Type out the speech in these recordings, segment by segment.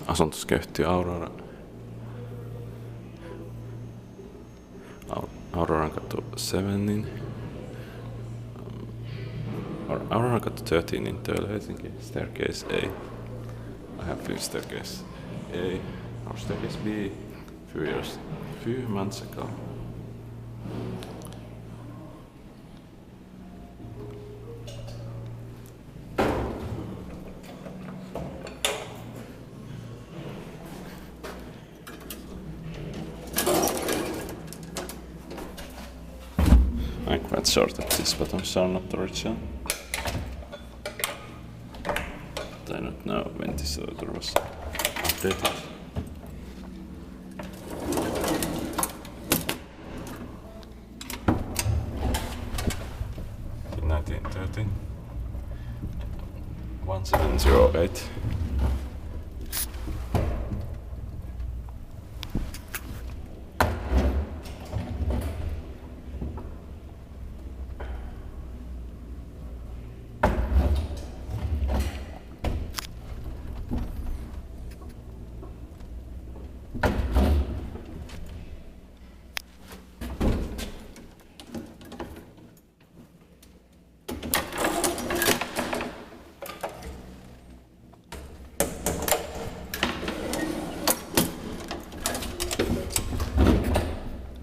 asuntoskäyhtiö Aurorankatu 7 Aurorankatu 13 in Töölö, Helsinki. Staircase A. I have filled staircase A or staircase B few months ago. I'm quite sure that these buttons are not original. But I don't know when this order was updated. In 1913. 1708.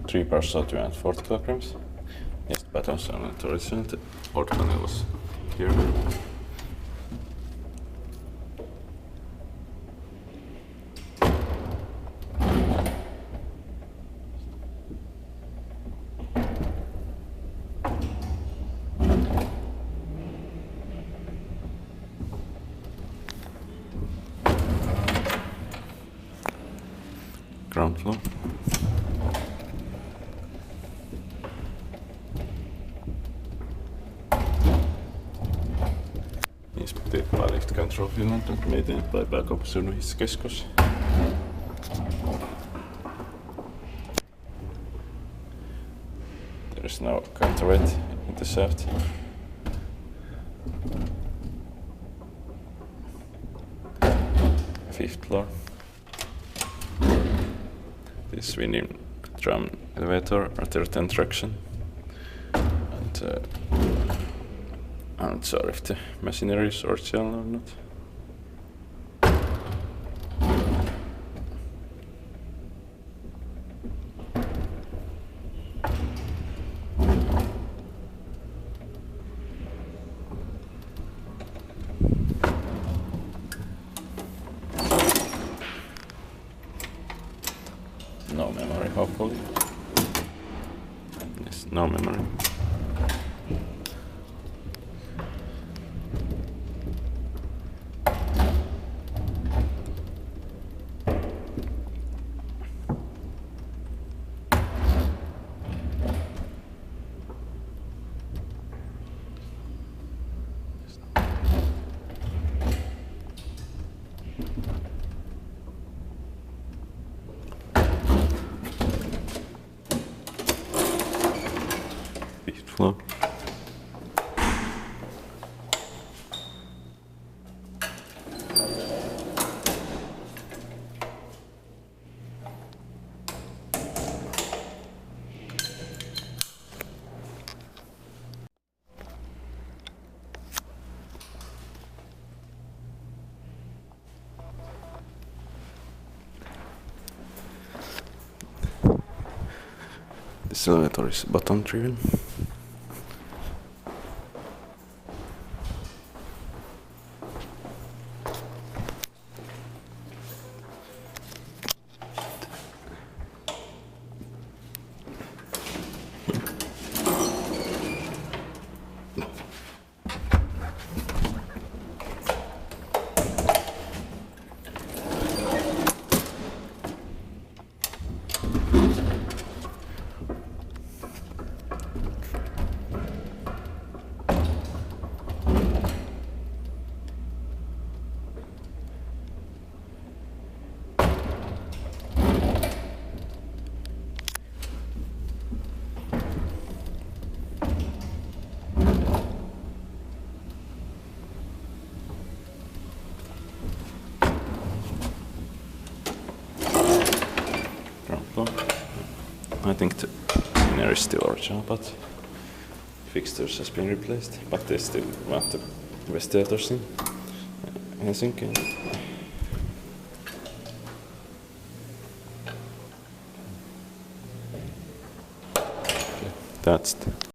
Three bars of 240 kilograms. Yes, the buttons are not original. The old panel was here. Ground floor. Inspected by Lift Control Finland and maintained by Pääkaupunkiseudun There is no counterweight in the shaft. Fifth floor. This swinging drum elevator, arterial traction, and I'm not sure if the machinery is original or not. No memory, hopefully. Yes, no memory. Floor. This elevator is button driven. I think the scenery is still original, but Fixtures has been replaced. But they still want the Vestiators in Helsinki. Okay, that's